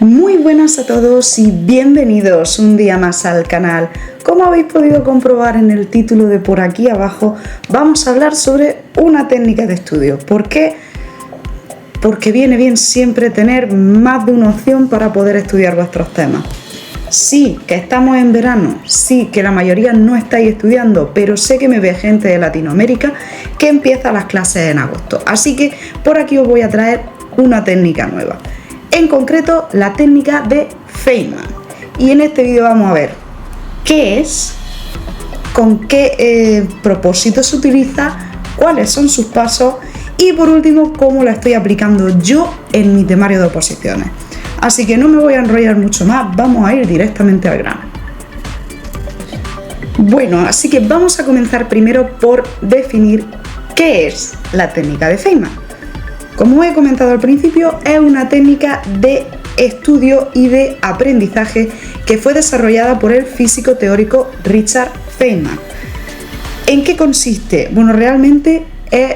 Muy buenas a todos y bienvenidos un día más al canal. Como habéis podido comprobar en el título de por aquí abajo, vamos a hablar sobre una técnica de estudio. ¿Por qué? Porque viene bien siempre tener más de una opción para poder estudiar vuestros temas. Sí, que estamos en verano, sí, que la mayoría no estáis estudiando, pero sé que me ve gente de Latinoamérica que empieza las clases en agosto. Así que por aquí os voy a traer una técnica nueva. En concreto, la técnica de Feynman. Y en este vídeo vamos a ver qué es, con qué propósito se utiliza, cuáles son sus pasos y por último, cómo la estoy aplicando yo en mi temario de oposiciones. Así que no me voy a enrollar mucho más, vamos a ir directamente al grano. Bueno, así que vamos a comenzar primero por definir qué es la técnica de Feynman. Como he comentado al principio, es una técnica de estudio y de aprendizaje que fue desarrollada por el físico teórico Richard Feynman. ¿En qué consiste? Bueno, realmente es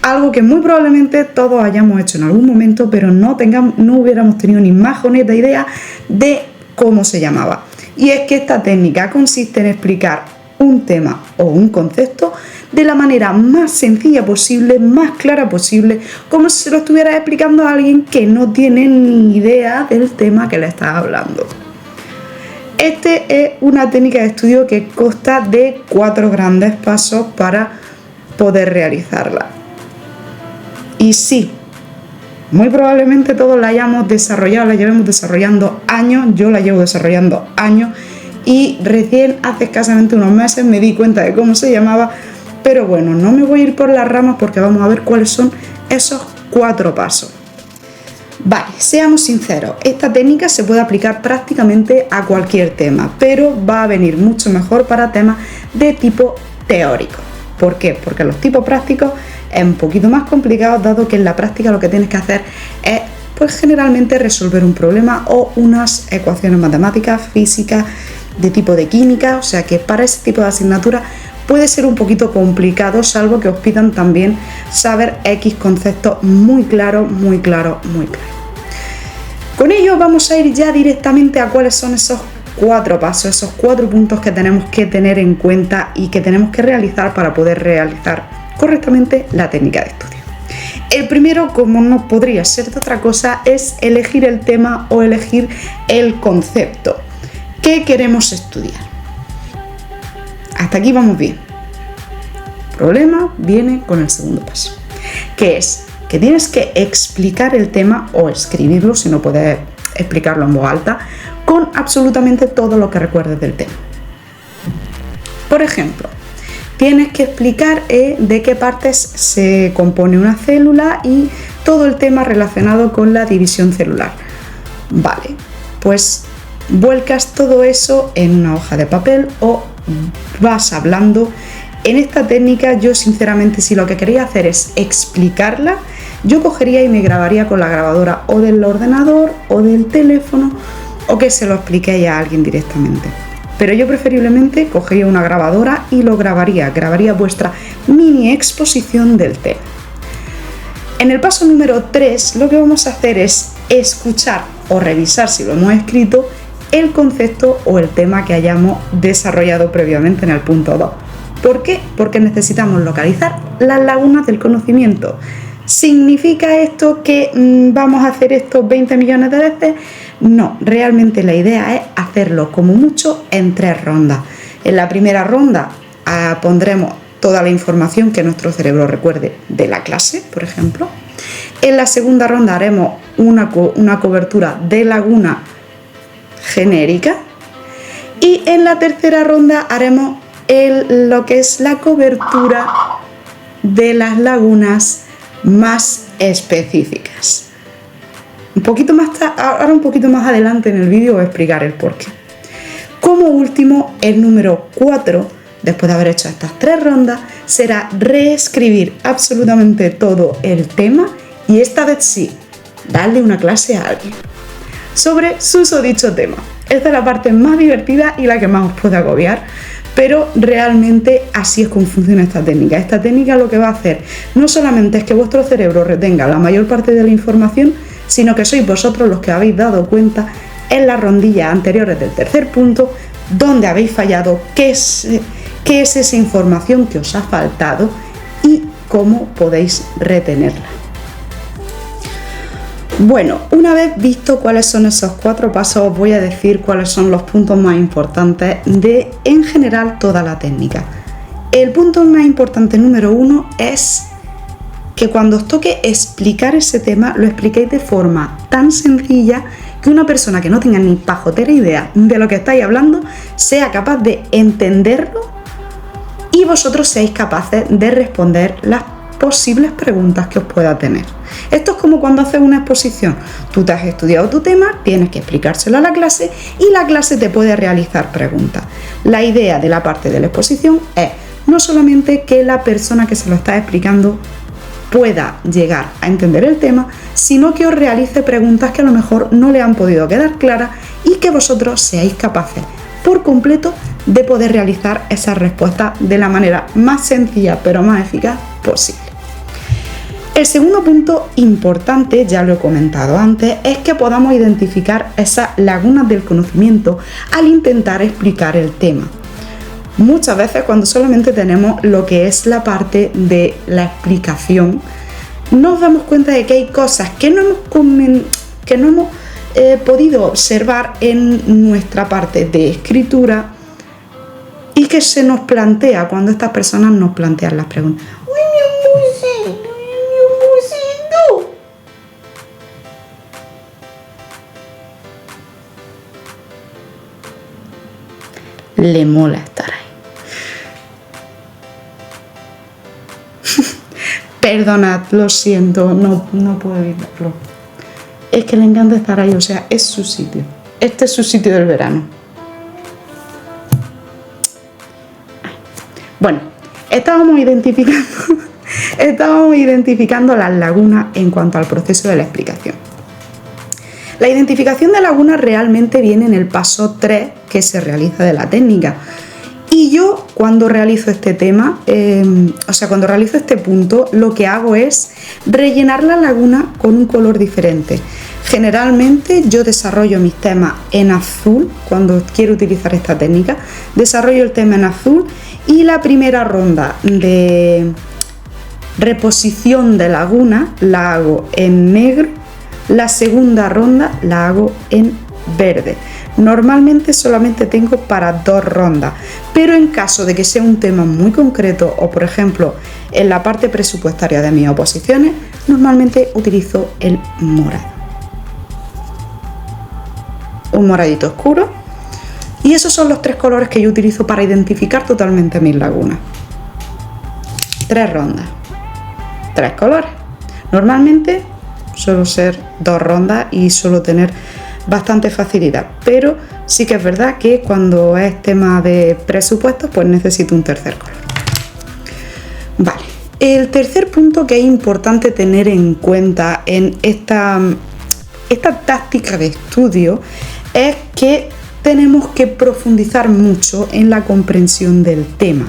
algo que muy probablemente todos hayamos hecho en algún momento, pero no hubiéramos tenido ni más joneta idea de cómo se llamaba. Y es que esta técnica consiste en explicar un tema o un concepto de la manera más sencilla posible, más clara posible, como si se lo estuviera explicando a alguien que no tiene ni idea del tema que le está hablando. Este es una técnica de estudio que consta de 4 grandes pasos para poder realizarla. Y sí, muy probablemente todos la hayamos desarrollado, la llevemos desarrollando años, yo la llevo desarrollando años y recién hace escasamente unos meses me di cuenta de cómo se llamaba, pero bueno, no me voy a ir por las ramas porque vamos a ver cuáles son esos 4 pasos. Vale, seamos sinceros, esta técnica se puede aplicar prácticamente a cualquier tema, pero va a venir mucho mejor para temas de tipo teórico. ¿Por qué? Porque los tipos prácticos es un poquito más complicado, dado que en la práctica lo que tienes que hacer es, pues generalmente resolver un problema o unas ecuaciones matemáticas, físicas, de tipo de química, o sea que para ese tipo de asignatura puede ser un poquito complicado, salvo que os pidan también saber X conceptos muy claros, muy claros, muy claros. Con ello vamos a ir ya directamente a cuáles son esos 4 pasos, esos 4 puntos que tenemos que tener en cuenta y que tenemos que realizar para poder realizar correctamente la técnica de estudio. El primero, como no podría ser de otra cosa, es elegir el tema o elegir el concepto que queremos estudiar. Hasta aquí vamos bien. El problema viene con el segundo paso, que es que tienes que explicar el tema o escribirlo, si no puedes explicarlo en voz alta, con absolutamente todo lo que recuerdes del tema. Por ejemplo, tienes que explicar de qué partes se compone una célula y todo el tema relacionado con la división celular. Vale, pues vuelcas todo eso en una hoja de papel o vas hablando. En esta técnica yo sinceramente, si lo que quería hacer es explicarla, yo cogería y me grabaría con la grabadora o del ordenador o del teléfono o que se lo expliquéis a alguien directamente. Pero yo preferiblemente cogería una grabadora y lo grabaría vuestra mini exposición del tema. En el paso número 3 lo que vamos a hacer es escuchar o revisar, si lo hemos escrito, el concepto o el tema que hayamos desarrollado previamente en el punto 2. ¿Por qué? Porque necesitamos localizar las lagunas del conocimiento. ¿Significa esto que vamos a hacer esto 20 millones de veces? No, realmente la idea es hacerlo como mucho en 3 rondas. En la primera ronda pondremos toda la información que nuestro cerebro recuerde de la clase, por ejemplo. En la segunda ronda haremos una cobertura de laguna genérica y en la tercera ronda haremos lo que es la cobertura de las lagunas más específicas. Ahora un poquito más adelante en el vídeo voy a explicar el porqué. Como último, el número 4, después de haber hecho estas 3 rondas, será reescribir absolutamente todo el tema y esta vez sí, darle una clase a alguien sobre susodicho tema. Esta es la parte más divertida y la que más os puede agobiar, pero realmente así es como funciona esta técnica. Esta técnica lo que va a hacer no solamente es que vuestro cerebro retenga la mayor parte de la información, sino que sois vosotros los que habéis dado cuenta en las rondillas anteriores del tercer punto dónde habéis fallado, qué es esa información que os ha faltado y cómo podéis retenerla. Bueno, una vez visto cuáles son esos 4 pasos, os voy a decir cuáles son los puntos más importantes de, en general, toda la técnica. El punto más importante número 1 es que cuando os toque explicar ese tema, lo expliquéis de forma tan sencilla que una persona que no tenga ni pajotera idea de lo que estáis hablando sea capaz de entenderlo y vosotros seáis capaces de responder las posibles preguntas que os pueda tener. Esto es como cuando haces una exposición. Tú te has estudiado tu tema, tienes que explicárselo a la clase y la clase te puede realizar preguntas. La idea de la parte de la exposición es no solamente que la persona que se lo está explicando pueda llegar a entender el tema, sino que os realice preguntas que a lo mejor no le han podido quedar claras y que vosotros seáis capaces por completo de poder realizar esas respuestas de la manera más sencilla pero más eficaz posible. El segundo punto importante, ya lo he comentado antes, es que podamos identificar esas lagunas del conocimiento al intentar explicar el tema. Muchas veces cuando solamente tenemos lo que es la parte de la explicación, nos damos cuenta de que hay cosas que no hemos podido observar en nuestra parte de escritura y que se nos plantea cuando estas personas nos plantean las preguntas. Le mola estar ahí. Perdonad, lo siento, no puedo evitarlo. Es que le encanta estar ahí, o sea, es su sitio. Este es su sitio del verano. Bueno, estábamos identificando las lagunas en cuanto al proceso de la explicación. La identificación de lagunas realmente viene en el paso 3 que se realiza de la técnica. Y yo cuando realizo este tema, cuando realizo este punto, lo que hago es rellenar la laguna con un color diferente. Generalmente yo desarrollo mis temas en azul cuando quiero utilizar esta técnica. Desarrollo el tema en azul y la primera ronda de reposición de laguna la hago en negro. La segunda ronda la hago en verde. Normalmente solamente tengo para 2 rondas, pero en caso de que sea un tema muy concreto o por ejemplo en la parte presupuestaria de mis oposiciones, normalmente utilizo el morado. Un moradito oscuro. Y esos son los 3 colores que yo utilizo para identificar totalmente mis lagunas. 3 rondas, 3 colores. Normalmente suelo ser 2 rondas y suelo tener bastante facilidad, pero sí que es verdad que cuando es tema de presupuestos pues necesito un tercer color. Vale, el tercer punto que es importante tener en cuenta en esta táctica de estudio es que tenemos que profundizar mucho en la comprensión del tema.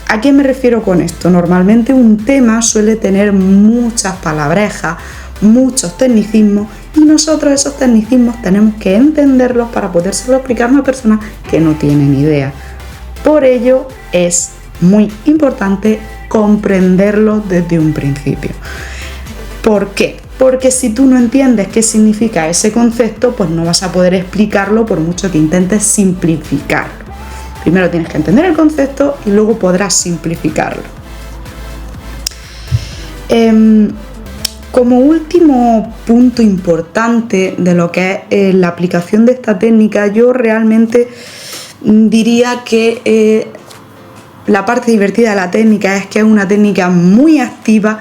¿A qué me refiero con esto? Normalmente un tema suele tener muchas palabrejas, muchos tecnicismos y nosotros esos tecnicismos tenemos que entenderlos para podérselo explicar a una persona que no tiene ni idea. Por ello es muy importante comprenderlo desde un principio. ¿Por qué? Porque si tú no entiendes qué significa ese concepto, pues no vas a poder explicarlo por mucho que intentes simplificarlo. Primero tienes que entender el concepto y luego podrás simplificarlo. Como último punto importante de lo que es la aplicación de esta técnica, yo realmente diría que la parte divertida de la técnica es que es una técnica muy activa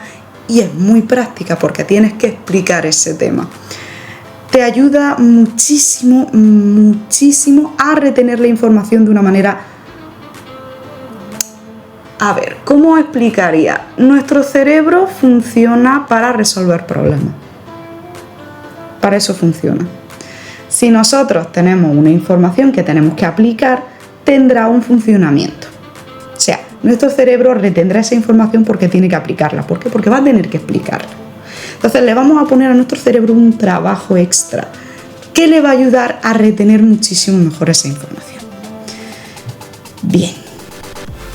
y es muy práctica porque tienes que explicar ese tema. Te ayuda muchísimo a retener la información de una manera... A ver, ¿cómo explicaría? Nuestro cerebro funciona para resolver problemas. Para eso funciona. Si nosotros tenemos una información que tenemos que aplicar, tendrá un funcionamiento. O sea, nuestro cerebro retendrá esa información porque tiene que aplicarla. ¿Por qué? Porque va a tener que explicarla. Entonces le vamos a poner a nuestro cerebro un trabajo extra que le va a ayudar a retener muchísimo mejor esa información. Bien,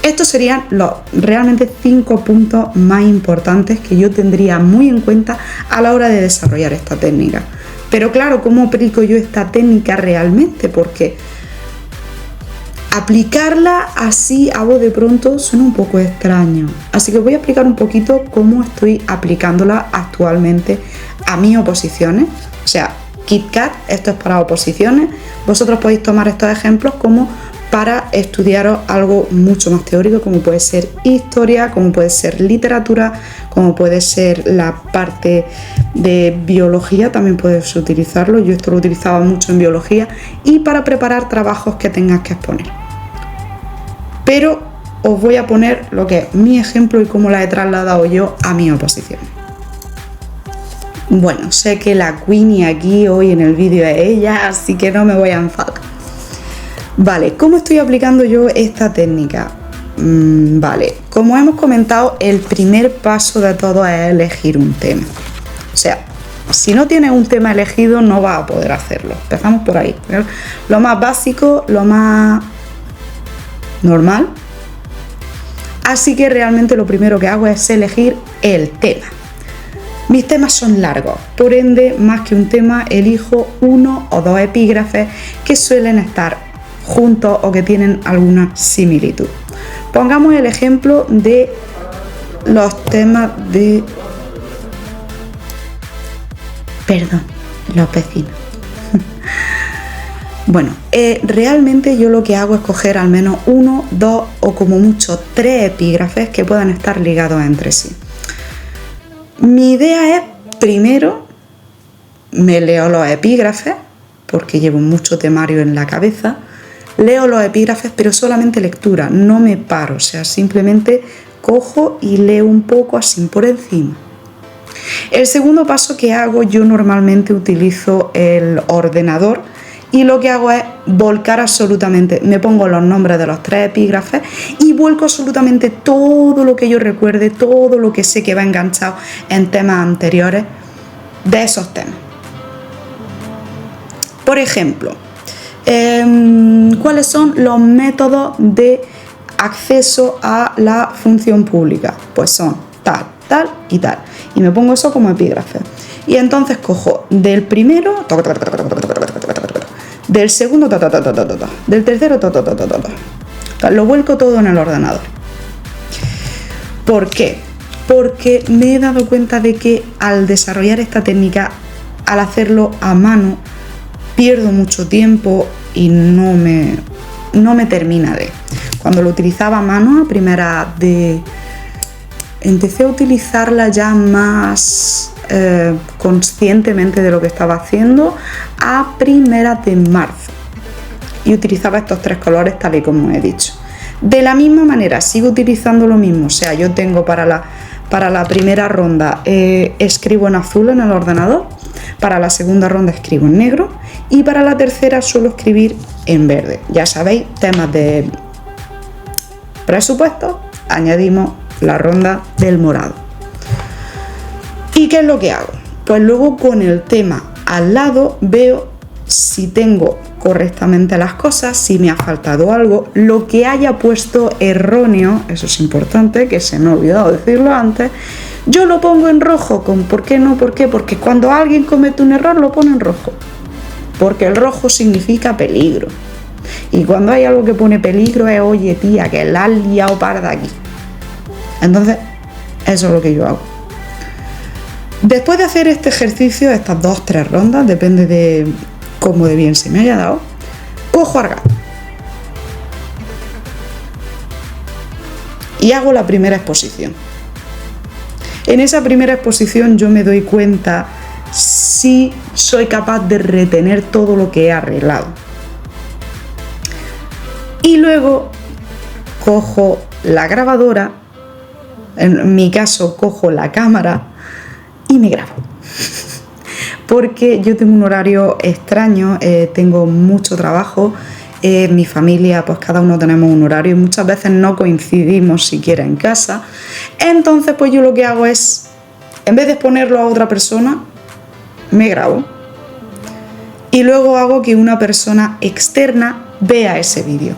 estos serían los realmente 5 puntos más importantes que yo tendría muy en cuenta a la hora de desarrollar esta técnica. Pero claro, ¿cómo aplico yo esta técnica realmente? Porque aplicarla así a voz de pronto suena un poco extraño. Así que voy a explicar un poquito cómo estoy aplicándola actualmente a mis oposiciones. O sea, KitKat, esto es para oposiciones. Vosotros podéis tomar estos ejemplos como para estudiaros algo mucho más teórico, como puede ser historia, como puede ser literatura, como puede ser la parte de biología, también puedes utilizarlo. Yo esto lo utilizaba mucho en biología y para preparar trabajos que tengas que exponer. Pero os voy a poner lo que es mi ejemplo y cómo la he trasladado yo a mi oposición. Bueno, sé que la Queenie aquí hoy en el vídeo es ella, así que no me voy a enfadar. Vale, ¿cómo estoy aplicando yo esta técnica? Vale, como hemos comentado, el primer paso de todo es elegir un tema. O sea, si no tienes un tema elegido no vas a poder hacerlo. Empezamos por ahí. Lo más básico, lo más normal. Así que realmente lo primero que hago es elegir el tema. Mis temas son largos, por ende, más que un tema, elijo 1 o 2 epígrafes que suelen estar juntos o que tienen alguna similitud. Pongamos el ejemplo de los temas de... Perdón, los vecinos. Bueno, realmente yo lo que hago es coger al menos 1, 2 o como mucho 3 epígrafes que puedan estar ligados entre sí. Mi idea es, primero, me leo los epígrafes, porque llevo mucho temario en la cabeza, leo los epígrafes, pero solamente lectura, no me paro, o sea, simplemente cojo y leo un poco así por encima. El segundo paso que hago, yo normalmente utilizo el ordenador y lo que hago es volcar absolutamente, me pongo los nombres de los 3 epígrafes y vuelco absolutamente todo lo que yo recuerde, todo lo que sé que va enganchado en temas anteriores de esos temas. Por ejemplo, ¿cuáles son los métodos de acceso a la función pública? Pues son tal, tal y tal. Y me pongo eso como epígrafe. Y entonces cojo del primero, del segundo, del tercero, lo vuelco todo en el ordenador. ¿Por qué? Porque me he dado cuenta de que al desarrollar esta técnica, al hacerlo a mano, pierdo mucho tiempo y no me termina de... Cuando lo utilizaba a mano, a primera de... Empecé a utilizarla ya más conscientemente de lo que estaba haciendo a primera de marzo. Y utilizaba estos 3 colores tal y como he dicho. De la misma manera, sigo utilizando lo mismo. O sea, yo tengo para la primera ronda escribo en azul en el ordenador, para la segunda ronda escribo en negro y para la tercera suelo escribir en verde. Ya sabéis, temas de presupuesto, añadimos la ronda del morado. ¿Y qué es lo que hago? Pues luego con el tema al lado veo si tengo correctamente las cosas, si me ha faltado algo, lo que haya puesto erróneo, eso es importante, que se me ha olvidado decirlo antes, yo lo pongo en rojo. ¿Por qué no? ¿Por qué? Porque cuando alguien comete un error lo pone en rojo, porque el rojo significa peligro. Y cuando hay algo que pone peligro es, oye tía, que la has liado parda aquí. Entonces, eso es lo que yo hago. Después de hacer este ejercicio, estas 2-3 rondas, depende de cómo de bien se me haya dado, cojo al gato y hago la primera exposición. En esa primera exposición yo me doy cuenta si soy capaz de retener todo lo que he arreglado. Y luego cojo la grabadora, en mi caso cojo la cámara y me grabo. Porque yo tengo un horario extraño, tengo mucho trabajo, mi familia, pues cada uno tenemos un horario y muchas veces no coincidimos siquiera en casa. Entonces, pues yo lo que hago es en vez de exponerlo a otra persona, me grabo. Y luego hago que una persona externa vea ese vídeo.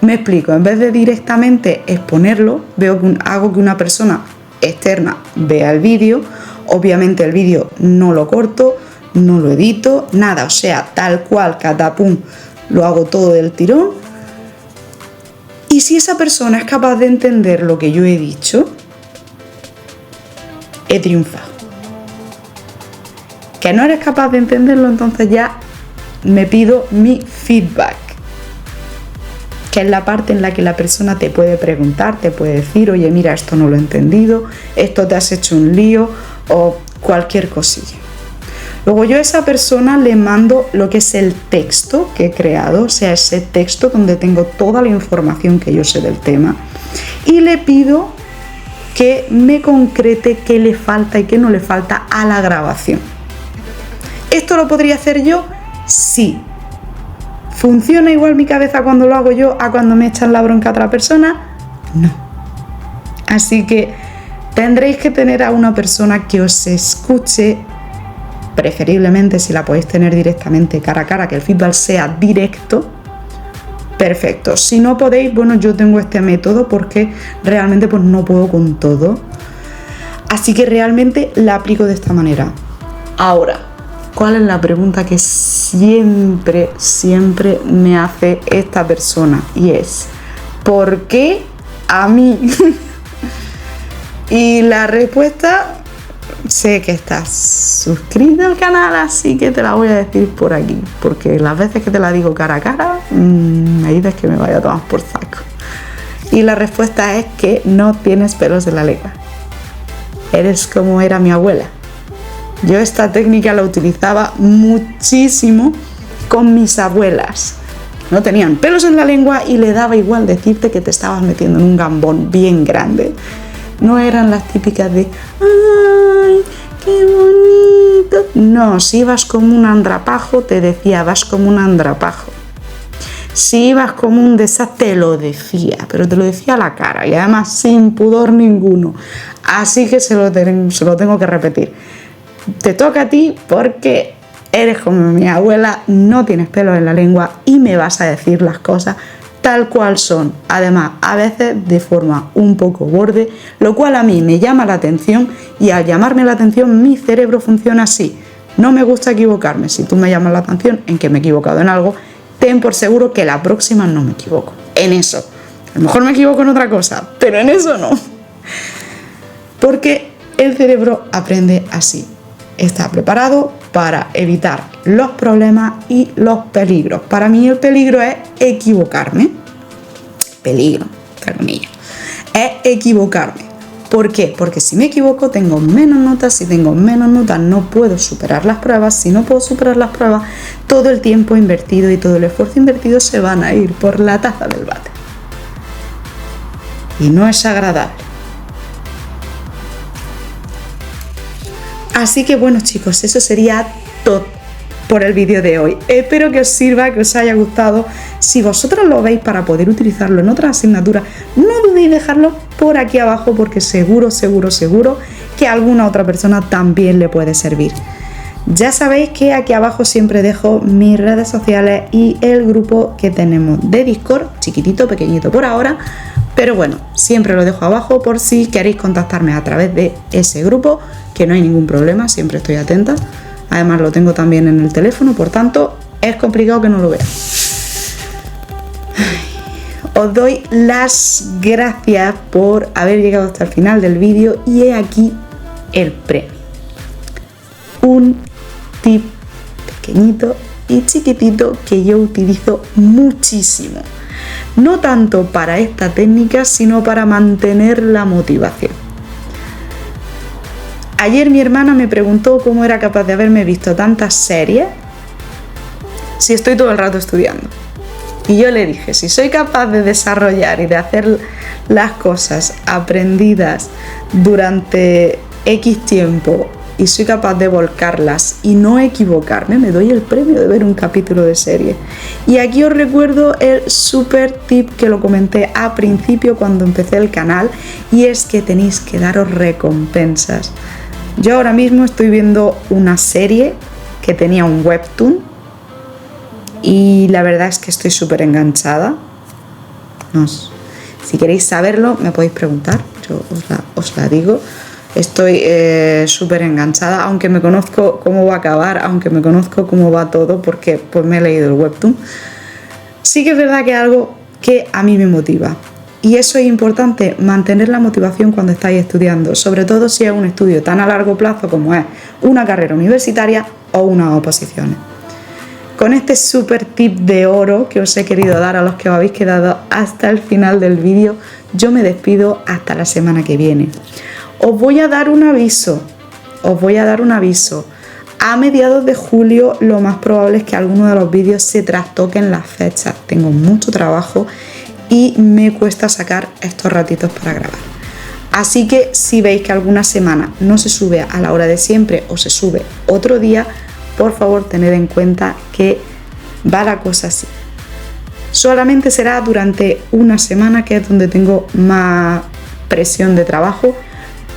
Me explico, en vez de directamente exponerlo, hago que una persona externa vea el vídeo. Obviamente el vídeo no lo corto, no lo edito, nada, o sea, tal cual, catapum, lo hago todo del tirón. Y si esa persona es capaz de entender lo que yo he dicho, he triunfado. Que no eres capaz de entenderlo, entonces ya me pido mi feedback, que es la parte en la que la persona te puede preguntar, te puede decir, oye, mira, esto no lo he entendido, esto te has hecho un lío o cualquier cosilla. Luego yo a esa persona le mando lo que es el texto que he creado, o sea, ese texto donde tengo toda la información que yo sé del tema, y le pido que me concrete qué le falta y qué no le falta a la grabación. ¿Esto lo podría hacer yo? Sí. ¿Funciona igual mi cabeza cuando lo hago yo a cuando me echan la bronca a otra persona? No. Así que tendréis que tener a una persona que os escuche, preferiblemente si la podéis tener directamente cara a cara, que el feedback sea directo. Perfecto. Si no podéis, bueno, yo tengo este método porque realmente pues no puedo con todo. Así que realmente la aplico de esta manera. Ahora, ¿cuál es la pregunta que siempre me hace esta persona? Y es, ¿por qué a mí? Y la respuesta, sé que estás suscrito al canal, así que te la voy a decir por aquí, porque las veces que te la digo cara a cara, me dices que me vaya a tomar por saco. Y la respuesta es que no tienes pelos en la lengua. Eres como era mi abuela. Yo esta técnica la utilizaba muchísimo con mis abuelas. No tenían pelos en la lengua y le daba igual decirte que te estabas metiendo en un gambón bien grande. No eran las típicas de ¡ay, qué bonito! No, si ibas como un andrapajo, te decía, vas como un andrapajo. Si ibas como un desastre, te lo decía, pero te lo decía a la cara y además sin pudor ninguno. Así que se lo tengo que repetir. Te toca a ti porque eres como mi abuela, no tienes pelos en la lengua y me vas a decir las cosas tal cual son. Además, a veces de forma un poco borde, lo cual a mí me llama la atención y al llamarme la atención mi cerebro funciona así. No me gusta equivocarme. Si tú me llamas la atención en que me he equivocado en algo, ten por seguro que la próxima no me equivoco. En eso. A lo mejor me equivoco en otra cosa, pero en eso no. Porque el cerebro aprende así. Está preparado para evitar los problemas y los peligros. Para mí el peligro es equivocarme. Peligro, entre comillas. Es equivocarme. ¿Por qué? Porque si me equivoco tengo menos notas. Si tengo menos notas no puedo superar las pruebas. Si no puedo superar las pruebas, todo el tiempo invertido y todo el esfuerzo invertido se van a ir por la taza del váter. Y no es agradable. Así que bueno, chicos, eso sería todo por el vídeo de hoy. Espero que os sirva, que os haya gustado. Si vosotros lo veis para poder utilizarlo en otras asignaturas, no dudéis dejarlo por aquí abajo porque seguro que a alguna otra persona también le puede servir. Ya sabéis que aquí abajo siempre dejo mis redes sociales y el grupo que tenemos de Discord, chiquitito, pequeñito por ahora, pero bueno, siempre lo dejo abajo por si queréis contactarme a través de ese grupo, que no hay ningún problema, siempre estoy atenta. Además lo tengo también en el teléfono, por tanto es complicado que no lo veáis. Os doy las gracias por haber llegado hasta el final del vídeo y he aquí el premio. Un tip pequeñito y chiquitito que yo utilizo muchísimo. No tanto para esta técnica, sino para mantener la motivación. Ayer mi hermana me preguntó cómo era capaz de haberme visto tantas series si estoy todo el rato estudiando. Y yo le dije, si soy capaz de desarrollar y de hacer las cosas aprendidas durante X tiempo y soy capaz de volcarlas y no equivocarme, me doy el premio de ver un capítulo de serie. Y aquí os recuerdo el super tip que lo comenté a principio cuando empecé el canal, y es que tenéis que daros recompensas. Yo ahora mismo estoy viendo una serie que tenía un webtoon y la verdad es que estoy súper enganchada. Si queréis saberlo me podéis preguntar, yo os la digo. Estoy súper enganchada, aunque me conozco cómo va a acabar, aunque me conozco cómo va todo, porque pues me he leído el webtoon. Sí que es verdad que es algo que a mí me motiva. Y eso es importante, mantener la motivación cuando estáis estudiando, sobre todo si es un estudio tan a largo plazo como es una carrera universitaria o unas oposiciones. Con este súper tip de oro que os he querido dar a los que os habéis quedado hasta el final del vídeo, yo me despido hasta la semana que viene. Os voy a dar un aviso, A mediados de julio lo más probable es que alguno de los vídeos se trastoquen las fechas. Tengo mucho trabajo y me cuesta sacar estos ratitos para grabar. Así que si veis que alguna semana no se sube a la hora de siempre o se sube otro día, por favor tened en cuenta que va la cosa así. Solamente será durante una semana, que es donde tengo más presión de trabajo,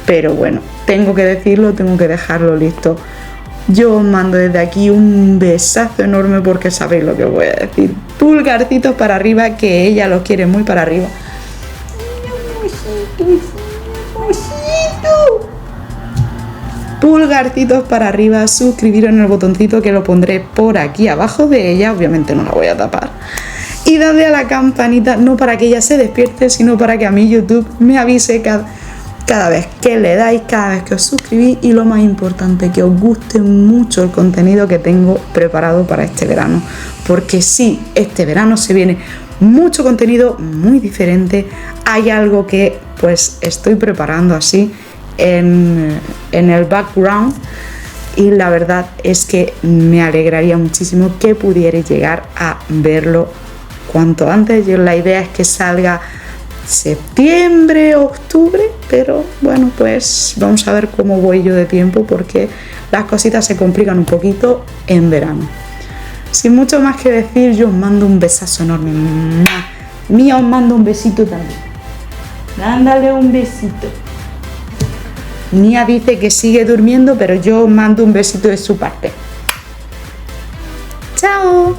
pero bueno, tengo que decirlo, tengo que dejarlo listo. Yo os mando desde aquí un besazo enorme porque sabéis lo que os voy a decir. Pulgarcitos para arriba, que ella los quiere muy para arriba. Pulgarcitos para arriba, suscribiros en el botoncito que lo pondré por aquí abajo de ella, obviamente no la voy a tapar. Y dadle a la campanita, no para que ella se despierte, sino para que a mí YouTube me avise cada vez que le dais, cada vez que os suscribís, y lo más importante, que os guste mucho el contenido que tengo preparado para este verano, porque sí, este verano se viene mucho contenido muy diferente. Hay algo que pues estoy preparando así en el background, y la verdad es que me alegraría muchísimo que pudierais llegar a verlo cuanto antes. La idea es que salga septiembre, octubre, pero bueno, pues vamos a ver cómo voy yo de tiempo, porque las cositas se complican un poquito en verano. Sin mucho más que decir, yo os mando un besazo enorme. Mía os mando un besito también. Mándale un besito. Mía dice que sigue durmiendo, pero yo os mando un besito de su parte. ¡Chao!